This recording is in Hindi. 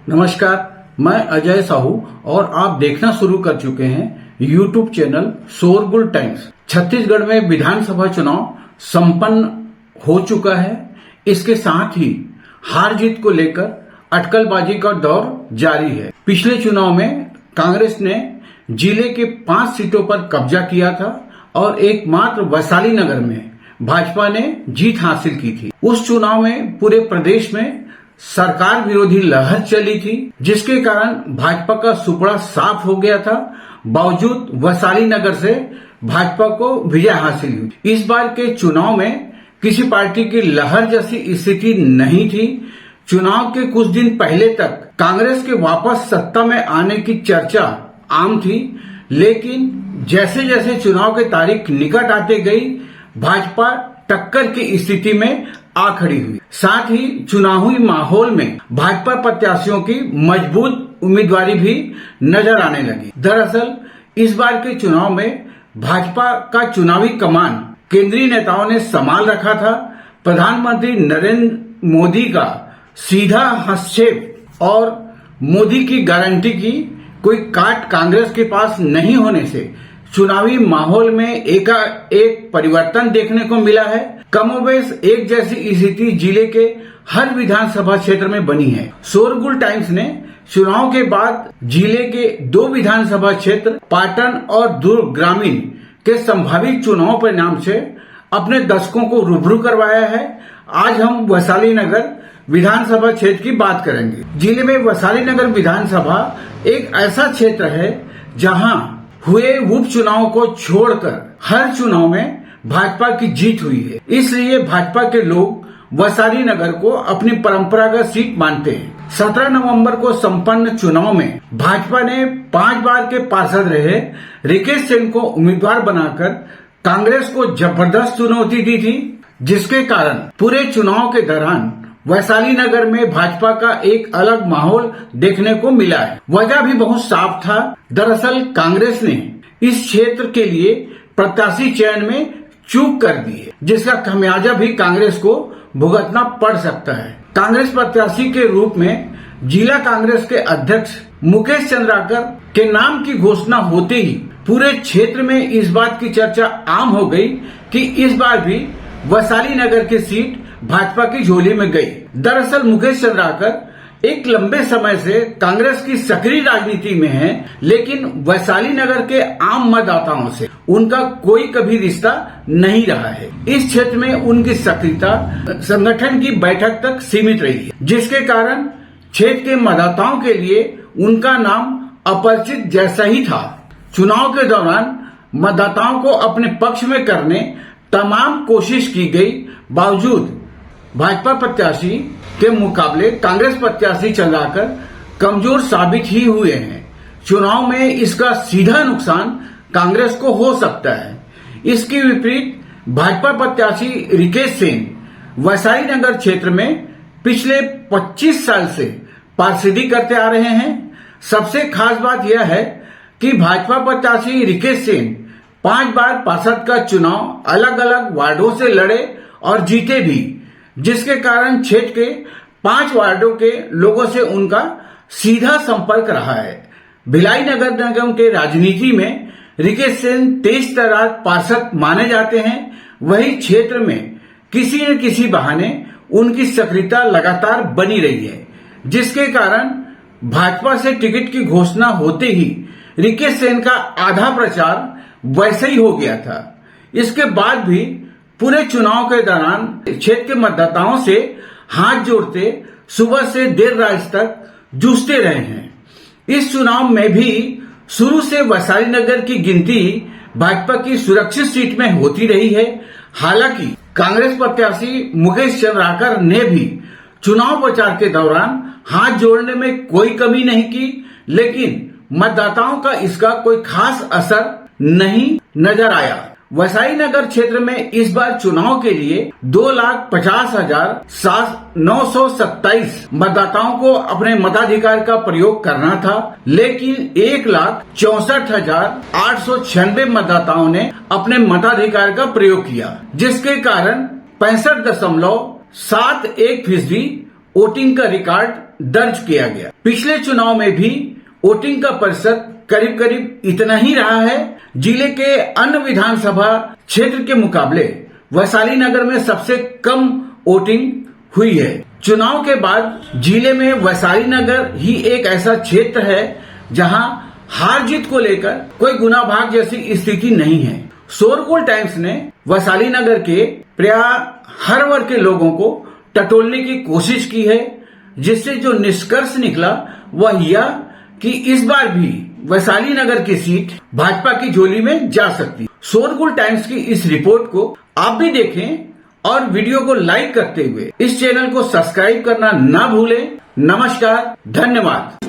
नमस्कार, मैं अजय साहू और आप देखना शुरू कर चुके हैं यूट्यूब चैनल शोरगुल टाइम्स। छत्तीसगढ़ में विधानसभा चुनाव संपन्न हो चुका है। इसके साथ ही हार जीत को लेकर अटकलबाजी का दौर जारी है। पिछले चुनाव में कांग्रेस ने जिले के 5 सीटों पर कब्जा किया था और एकमात्र वैशाली नगर में भाजपा ने जीत हासिल की थी। उस चुनाव में पूरे प्रदेश में सरकार विरोधी लहर चली थी, जिसके कारण भाजपा का सुपड़ा साफ हो गया था। बावजूद वैशाली नगर से भाजपा को विजय हासिल हुई। इस बार के चुनाव में किसी पार्टी की लहर जैसी स्थिति नहीं थी। चुनाव के कुछ दिन पहले तक कांग्रेस के वापस सत्ता में आने की चर्चा आम थी, लेकिन जैसे जैसे चुनाव की तारीख निकट आते गई, भाजपा टक्कर की स्थिति में आ खड़ी हुई। साथ ही चुनावी माहौल में भाजपा प्रत्याशियों की मजबूत उम्मीदवारी भी नजर आने लगी। दरअसल इस बार के चुनाव में भाजपा का चुनावी कमान केंद्रीय नेताओं ने संभाल रखा था। प्रधानमंत्री नरेंद्र मोदी का सीधा हस्तक्षेप और मोदी की गारंटी की कोई काट कांग्रेस के पास नहीं होने से चुनावी माहौल में एकाएक परिवर्तन देखने को मिला है। कमोबेश एक जैसी स्थिति जिले के हर विधानसभा क्षेत्र में बनी है। शोरगुल टाइम्स ने चुनाव के बाद जिले के 2 विधानसभा क्षेत्र पाटन और दुर्ग ग्रामीण के संभावित चुनाव परिणाम से अपने दर्शकों को रूबरू करवाया है। आज हम वैशाली नगर विधानसभा क्षेत्र की बात करेंगे। जिले में वैशाली नगर विधानसभा एक ऐसा क्षेत्र है जहां हुए उपचुनाव को छोड़कर हर चुनाव में भाजपा की जीत हुई है। इसलिए भाजपा के लोग वैशाली नगर को अपनी परंपरागत सीट मानते हैं। 17 नवंबर को संपन्न चुनाव में भाजपा ने 5 बार के पार्षद रहे रिकेश सिंह को उम्मीदवार बनाकर कांग्रेस को जबरदस्त चुनौती दी थी, जिसके कारण पूरे चुनाव के दौरान वैशाली नगर में भाजपा का एक अलग माहौल देखने को मिला है। वजह भी बहुत साफ था। दरअसल कांग्रेस ने इस क्षेत्र के लिए प्रत्याशी चयन में चूक कर दी है, जिसका खमियाजा भी कांग्रेस को भुगतना पड़ सकता है। कांग्रेस प्रत्याशी के रूप में जिला कांग्रेस के अध्यक्ष मुकेश चंद्राकर के नाम की घोषणा होते ही पूरे क्षेत्र में इस बात की चर्चा आम हो गई कि इस बार भी वैशाली नगर की सीट भाजपा की झोली में गई। दरअसल मुकेश चंद्राकर एक लंबे समय से कांग्रेस की सक्रिय राजनीति में है, लेकिन वैशाली नगर के आम मतदाताओं से उनका कोई कभी रिश्ता नहीं रहा है। इस क्षेत्र में उनकी सक्रियता संगठन की बैठक तक सीमित रही है, जिसके कारण क्षेत्र के मतदाताओं के लिए उनका नाम अपरिचित जैसा ही था। चुनाव के दौरान मतदाताओं को अपने पक्ष में करने तमाम कोशिश की गई, बावजूद भाजपा प्रत्याशी के मुकाबले कांग्रेस प्रत्याशी चंद्राकर कमजोर साबित ही हुए हैं। चुनाव में इसका सीधा नुकसान कांग्रेस को हो सकता है। इसके विपरीत भाजपा प्रत्याशी रिकेश सिंह वैशाली नगर क्षेत्र में पिछले 25 साल से पार्षदी करते आ रहे हैं। सबसे खास बात यह है कि भाजपा प्रत्याशी रिकेश सिंह 5 बार पार्षद का चुनाव अलग अलग वार्डों से लड़े और जीते भी, जिसके कारण क्षेत्र के 5 वार्डों के लोगों से उनका सीधा संपर्क रहा है। भिलाई नगर निगम के राजनीति में रिकेश सिंह तेज तर्रार पार्षद माने जाते हैं। वही क्षेत्र में किसी न किसी बहाने उनकी सक्रियता लगातार बनी रही है, जिसके कारण भाजपा से टिकट की घोषणा होते ही रिकेश सिंह का आधा प्रचार वैसे ही हो गया था। इसके बाद भी पूरे चुनाव के दौरान क्षेत्र के मतदाताओं से हाथ जोड़ते सुबह से देर रात तक जूझते रहे हैं। इस चुनाव में भी शुरू से वैशाली नगर की गिनती भाजपा की सुरक्षित सीट में होती रही है। हालांकि कांग्रेस प्रत्याशी मुकेश चंद्राकर ने भी चुनाव प्रचार के दौरान हाथ जोड़ने में कोई कमी नहीं की, लेकिन मतदाताओं का इसका कोई खास असर नहीं नजर आया। वैशाली नगर क्षेत्र में इस बार चुनाव के लिए 2,50,927 मतदाताओं को अपने मताधिकार का प्रयोग करना था, लेकिन 1,64,896 मतदाताओं ने अपने मताधिकार का प्रयोग किया, जिसके कारण 65.71% वोटिंग का रिकॉर्ड दर्ज किया गया। पिछले चुनाव में भी वोटिंग का प्रतिशत करीब करीब इतना ही रहा है। जिले के अन्य विधानसभा क्षेत्र के मुकाबले वैशाली नगर में सबसे कम वोटिंग हुई है। चुनाव के बाद जिले में वैशाली नगर ही एक ऐसा क्षेत्र है जहां हार जीत को लेकर कोई गुना भाग जैसी स्थिति नहीं है। शोरगुल टाइम्स ने वैशाली नगर के प्राय हर वर्ग के लोगों को टटोलने की कोशिश की है, जिससे जो निष्कर्ष निकला वह यह कि इस बार भी वैशाली नगर की सीट भाजपा की झोली में जा सकती है। शोरगुल टाइम्स की इस रिपोर्ट को आप भी देखें और वीडियो को लाइक करते हुए इस चैनल को सब्सक्राइब करना ना भूलें। नमस्कार, धन्यवाद।